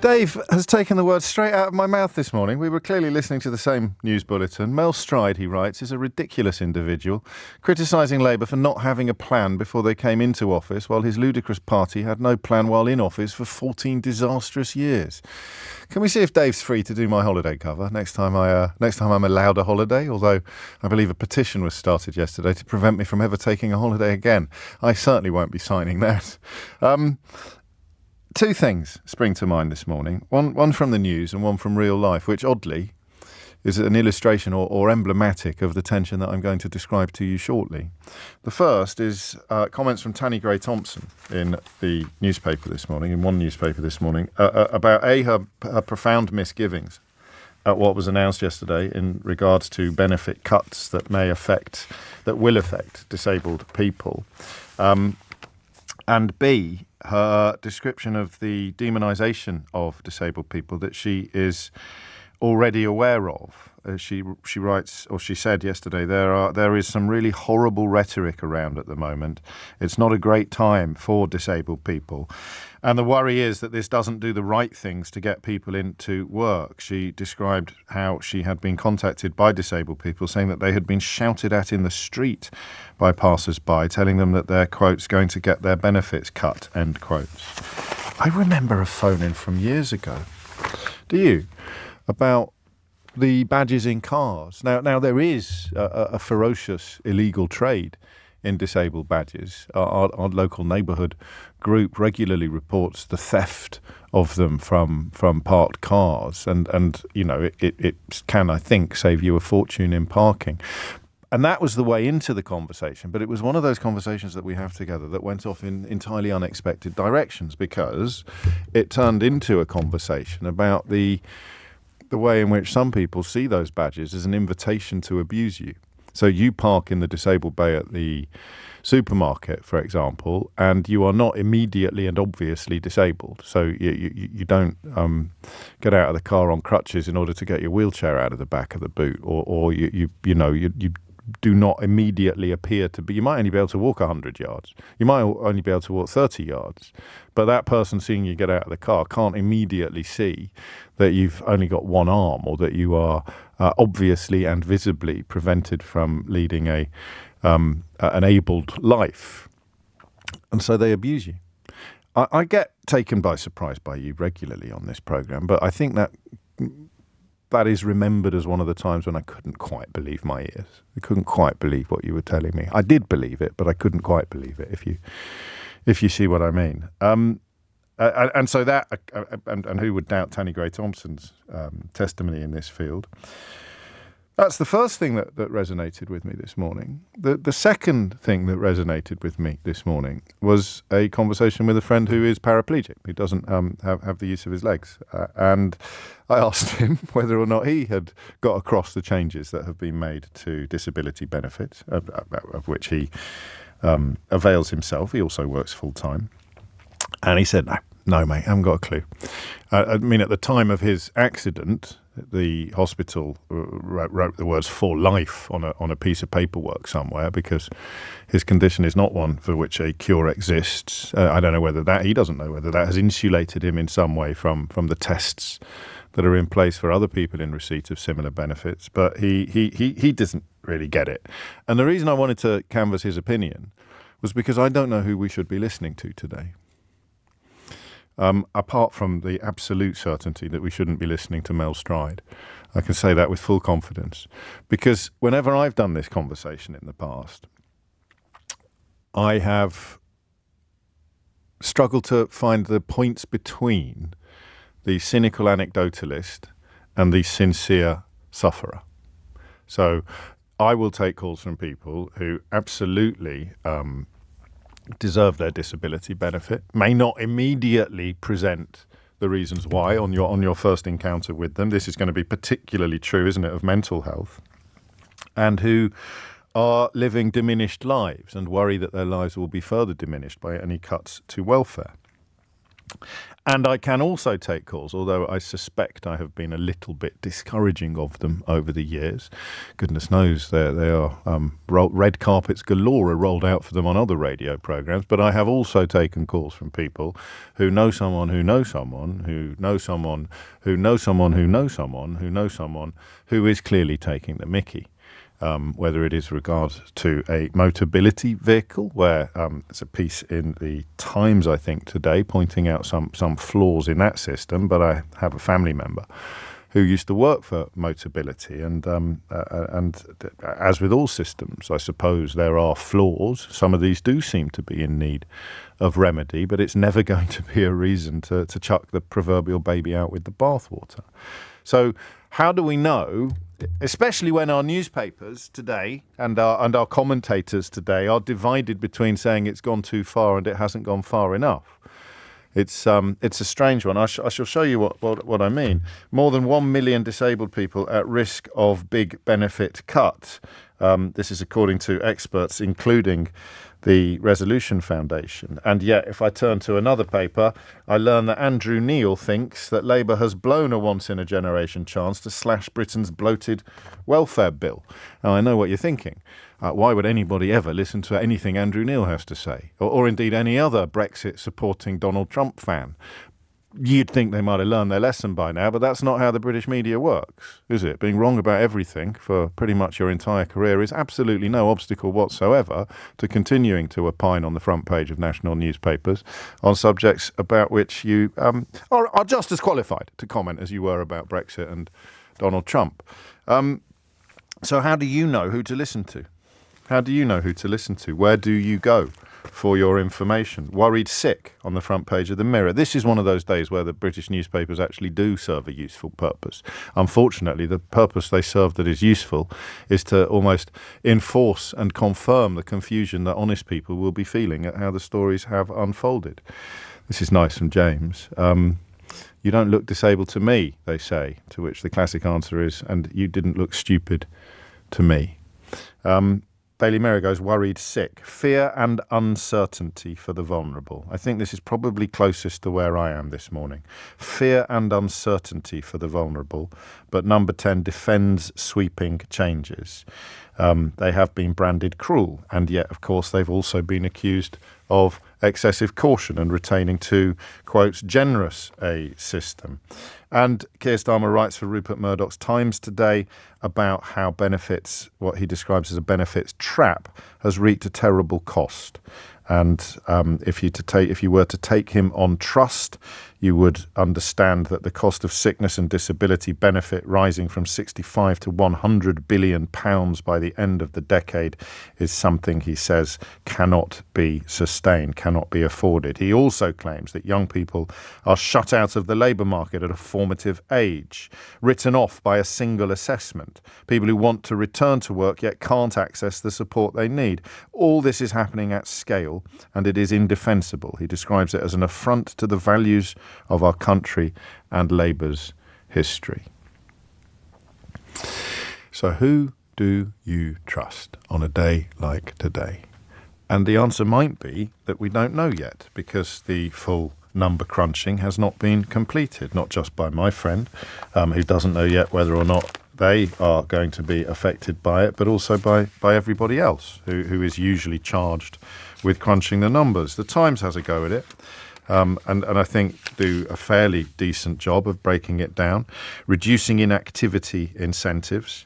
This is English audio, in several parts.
Dave has taken the words straight out of my mouth this morning. We were clearly listening to the same news bulletin. Mel Stride, he writes, is a ridiculous individual, criticising Labour for not having a plan before they came into office, while his ludicrous party had no plan while in office for 14 disastrous years. Can we see if Dave's free to do my holiday cover next time I'm allowed a holiday? Although I believe a petition was started yesterday to prevent me from ever taking a holiday again. I certainly won't be signing that. Two things spring to mind this morning, one from the news and one from real life, which oddly is an illustration or emblematic of the tension that I'm going to describe to you shortly. The first is comments from Tanni Gray-Thompson in the newspaper this morning, in one newspaper this morning, about her profound misgivings at what was announced yesterday in regards to benefit cuts that will affect disabled people. And B, her description of the demonisation of disabled people that she is already aware of. She writes, or she said yesterday, there is some really horrible rhetoric around at the moment. It's not a great time for disabled people. And the worry is that this doesn't do the right things to get people into work. She described how she had been contacted by disabled people saying that they had been shouted at in the street by passers-by, telling them that they're, quotes, going to get their benefits cut, end quotes. I remember a phone-in from years ago. Do you? About the badges in cars. Now there is a ferocious illegal trade in disabled badges. Our local neighbourhood group regularly reports the theft of them from parked cars, and you know it can, I think, save you a fortune in parking. And that was the way into the conversation, but it was one of those conversations that we have together that went off in entirely unexpected directions, because it turned into a conversation about the way in which some people see those badges as an invitation to abuse you. So you park in the disabled bay at the supermarket, for example, and you are not immediately and obviously disabled. So you don't get out of the car on crutches in order to get your wheelchair out of the back of the boot, or you do not immediately appear to be. You might only be able to walk 100 yards. You might only be able to walk 30 yards. But that person seeing you get out of the car can't immediately see that you've only got one arm, or that you are obviously and visibly prevented from leading an abled life. And so they abuse you. I get taken by surprise by you regularly on this programme, but I think that is remembered as one of the times when I couldn't quite believe my ears. I couldn't quite believe what you were telling me. I did believe it, but I couldn't quite believe it, if you see what I mean. And so that, and who would doubt Tanni Gray-Thompson's testimony in this field? That's the first thing that resonated with me this morning. The second thing that resonated with me this morning was a conversation with a friend who is paraplegic, who doesn't have the use of his legs. And I asked him whether or not he had got across the changes that have been made to disability benefits, of which he avails himself. He also works full-time. And he said, no, mate, I haven't got a clue. I mean, at the time of his accident, the hospital wrote the words "for life" on a piece of paperwork somewhere, because his condition is not one for which a cure exists. I don't know whether he doesn't know whether that has insulated him in some way from the tests that are in place for other people in receipt of similar benefits. But he doesn't really get it. And the reason I wanted to canvass his opinion was because I don't know who we should be listening to today. Apart from the absolute certainty that we shouldn't be listening to Mel Stride. I can say that with full confidence. Because whenever I've done this conversation in the past, I have struggled to find the points between the cynical anecdotalist and the sincere sufferer. So I will take calls from people who absolutely deserve their disability benefit, may not immediately present the reasons why on your first encounter with them. This is going to be particularly true, isn't it, of mental health, and who are living diminished lives and worry that their lives will be further diminished by any cuts to welfare. And I can also take calls, although I suspect I have been a little bit discouraging of them over the years. Goodness knows they are red carpets galore are rolled out for them on other radio programs. But I have also taken calls from people who know someone who knows someone who knows someone who knows someone who knows someone who knows someone who is clearly taking the mickey. Whether it is regard to a mobility vehicle, where there's a piece in the Times, I think, today pointing out some flaws in that system. But I have a family member who used to work for Motability, and as with all systems, I suppose there are flaws. Some of these do seem to be in need of remedy, but it's never going to be a reason to chuck the proverbial baby out with the bathwater. So how do we know, especially when our newspapers today and our commentators today are divided between saying it's gone too far and it hasn't gone far enough? It's a strange one. I shall show you what I mean. More than 1 million disabled people at risk of big benefit cut. This is according to experts, including the Resolution Foundation. And yet, if I turn to another paper, I learn that Andrew Neil thinks that Labour has blown a once-in-a-generation chance to slash Britain's bloated welfare bill. Now, I know what you're thinking. Why would anybody ever listen to anything Andrew Neil has to say? Or indeed any other Brexit-supporting Donald Trump fan? You'd think they might have learned their lesson by now, but that's not how the British media works, is it? Being wrong about everything for pretty much your entire career is absolutely no obstacle whatsoever to continuing to opine on the front page of national newspapers on subjects about which you are just as qualified to comment as you were about Brexit and Donald Trump. So how do you know who to listen to? How do you know who to listen to? Where do you go for your information? Worried sick on the front page of the Mirror. This is one of those days where the British newspapers actually do serve a useful purpose. Unfortunately, the purpose they serve that is useful is to almost enforce and confirm the confusion that honest people will be feeling at how the stories have unfolded. This is nice from James. You don't look disabled to me, they say, to which the classic answer is, and you didn't look stupid to me. Daily Mirror goes, worried sick. Fear and uncertainty for the vulnerable. I think this is probably closest to where I am this morning. Fear and uncertainty for the vulnerable. But number 10 defends sweeping changes. They have been branded cruel, and yet, of course, they've also been accused of excessive caution and retaining too, quotes, generous a system. And Keir Starmer writes for Rupert Murdoch's Times today about how benefits, what he describes as a benefits trap, has reaped a terrible cost. And if you were to take him on trust, you would understand that the cost of sickness and disability benefit rising from 65 to 100 billion pounds by the end of the decade is something, he says, cannot be sustained, cannot be afforded. He also claims that young people are shut out of the labour market at a formative age, written off by a single assessment, people who want to return to work yet can't access the support they need. All this is happening at scale, and it is indefensible. He describes it as an affront to the values of our country and Labour's history. So who do you trust on a day like today? And the answer might be that we don't know yet, because the full number crunching has not been completed, not just by my friend, who doesn't know yet whether or not they are going to be affected by it, but also by everybody else who is usually charged with crunching the numbers. The Times has a go at it. And I think do a fairly decent job of breaking it down, reducing inactivity incentives.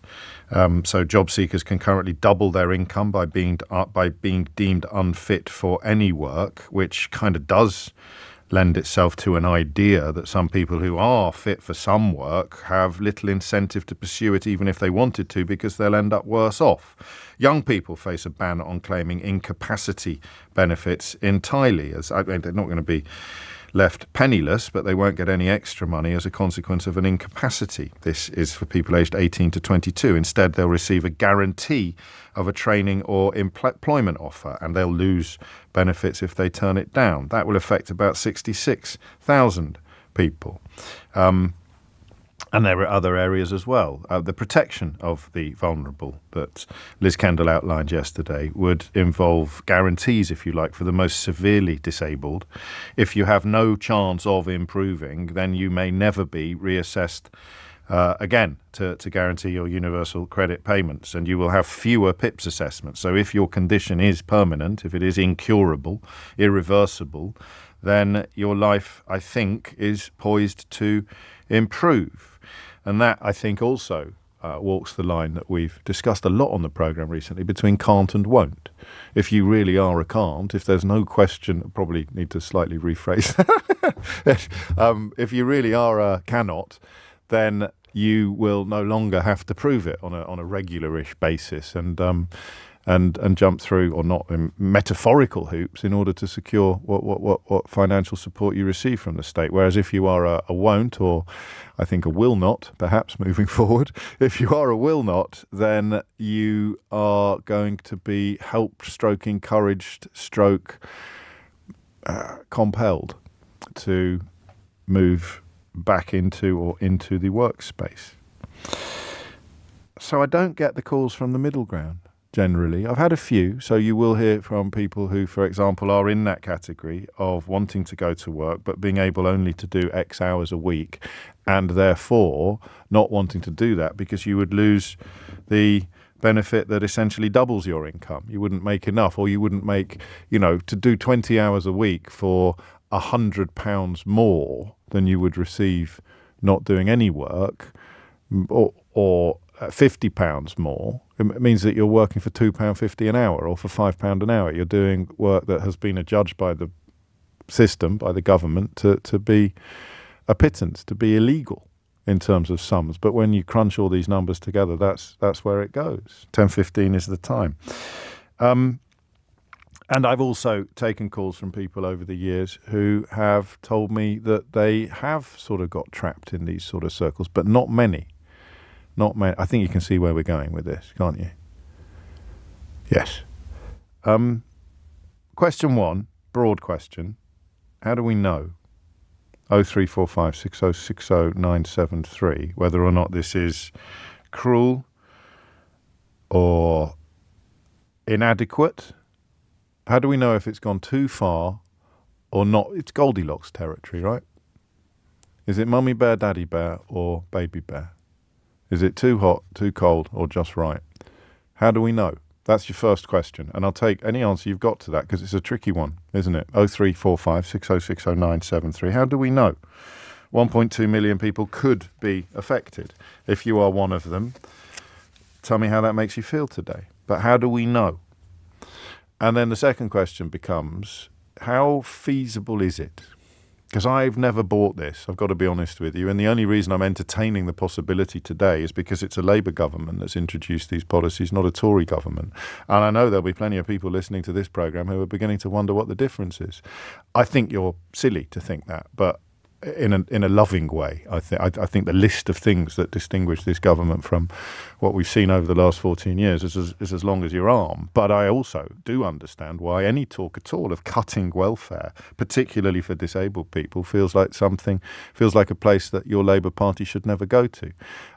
So job seekers can currently double their income by being deemed unfit for any work, which kind of does lend itself to an idea that some people who are fit for some work have little incentive to pursue it even if they wanted to, because they'll end up worse off. Young people face a ban on claiming incapacity benefits entirely, as they're not going to be left penniless, but they won't get any extra money as a consequence of an incapacity. This is for people aged 18 to 22. Instead, they'll receive a guarantee of a training or employment offer, and they'll lose benefits if they turn it down. That will affect about 66,000 people. And there are other areas as well. The protection of the vulnerable that Liz Kendall outlined yesterday would involve guarantees, if you like, for the most severely disabled. If you have no chance of improving, then you may never be reassessed again to guarantee your universal credit payments, and you will have fewer PIPS assessments. So if your condition is permanent, if it is incurable, irreversible, then your life, I think, is poised to improve. And that, I think, also walks the line that we've discussed a lot on the programme recently between can't and won't. If you really are a can't, if there's no question, probably need to slightly rephrase that. If you really are a cannot, then you will no longer have to prove it on a regularish basis and jump through, or not metaphorical hoops, in order to secure what financial support you receive from the state. Whereas if you are a won't, or I think a will not, perhaps moving forward, if you are a will not, then you are going to be helped, stroke encouraged, stroke compelled to move back into the workspace. So I don't get the calls from the middle ground. Generally, I've had a few, so you will hear from people who, for example, are in that category of wanting to go to work but being able only to do X hours a week, and therefore not wanting to do that because you would lose the benefit that essentially doubles your income. You wouldn't make enough, or you wouldn't make, to do 20 hours a week for £100 more than you would receive not doing any work, or £50 more. It means that you're working for £2.50 an hour, or for £5 an hour. You're doing work that has been adjudged by the system, by the government, to be a pittance, to be illegal in terms of sums. But when you crunch all these numbers together, that's where it goes. 10:15 is the time. And I've also taken calls from people over the years who have told me that they have sort of got trapped in these sort of circles, but not many. Not many. I think you can see where we're going with this, can't you? Yes. Question one, broad question. How do we know? 0345 6060 973, whether or not this is cruel or inadequate. How do we know if it's gone too far or not? It's Goldilocks territory, right? Is it mummy bear, daddy bear, or baby bear? Is it too hot, too cold, or just right? How do we know? That's your first question. And I'll take any answer you've got to that, because it's a tricky one, isn't it? 0345 6060 973. How do we know? 1.2 million people could be affected. If you are one of them, tell me how that makes you feel today. But how do we know? And then the second question becomes, how feasible is it? Because I've never bought this, I've got to be honest with you. And the only reason I'm entertaining the possibility today is because it's a Labour government that's introduced these policies, not a Tory government. And I know there'll be plenty of people listening to this programme who are beginning to wonder what the difference is. I think you're silly to think that, but in a loving way. I think the list of things that distinguish this government from what we've seen over the last 14 years is as long as your arm. But I also do understand why any talk at all of cutting welfare, particularly for disabled people, feels like a place that your Labour Party should never go to.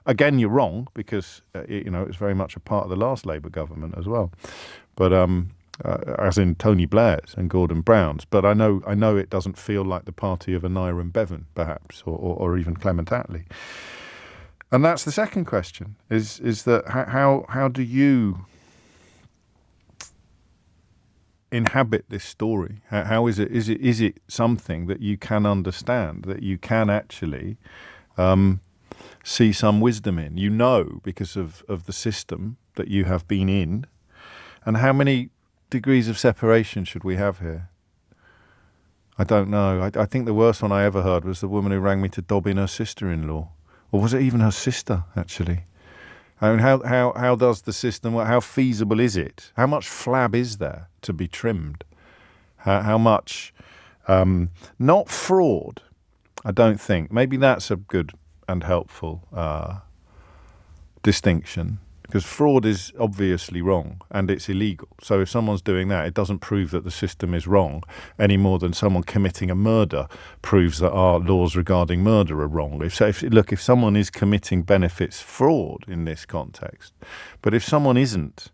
Again, you're wrong, because it was very much a part of the last Labour government as well. But as in Tony Blair's and Gordon Brown's, but I know it doesn't feel like the party of Anira Bevan, perhaps, or even Clement Attlee. And that's the second question: is that how do you inhabit this story? How is it something that you can understand, that you can actually see some wisdom in? Because of the system that you have been in, and how many degrees of separation should we have here? I don't know. I think the worst one I ever heard was the woman who rang me to dob in her sister-in-law. Or was it even her sister, actually? I mean, how does the system work? How feasible is it? How much flab is there to be trimmed? How much, not fraud, I don't think. Maybe that's a good and helpful distinction. Because fraud is obviously wrong and it's illegal. So if someone's doing that, it doesn't prove that the system is wrong any more than someone committing a murder proves that our laws regarding murder are wrong. If someone is committing benefits fraud in this context, but if someone isn't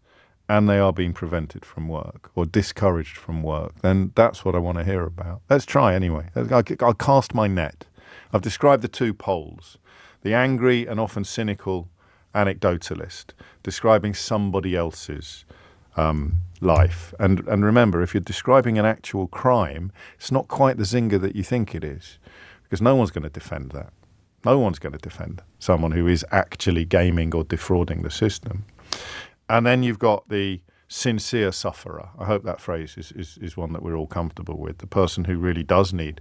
and they are being prevented from work or discouraged from work, then that's what I want to hear about. Let's try anyway. I'll cast my net. I've described the two poles, the angry and often cynical anecdotalist describing somebody else's life. And remember, if you're describing an actual crime, it's not quite the zinger that you think it is, because no one's going to defend that. No one's going to defend someone who is actually gaming or defrauding the system. And then you've got the sincere sufferer. I hope that phrase is one that we're all comfortable with. The person who really does need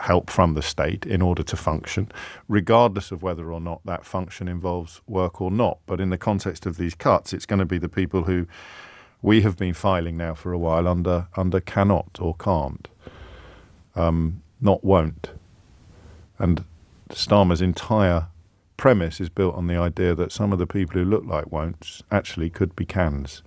help from the state in order to function, regardless of whether or not that function involves work or not. But in the context of these cuts, it's going to be the people who we have been filing now for a while under cannot or can't, not won't. And Starmer's entire premise is built on the idea that some of the people who look like won'ts actually could be cans.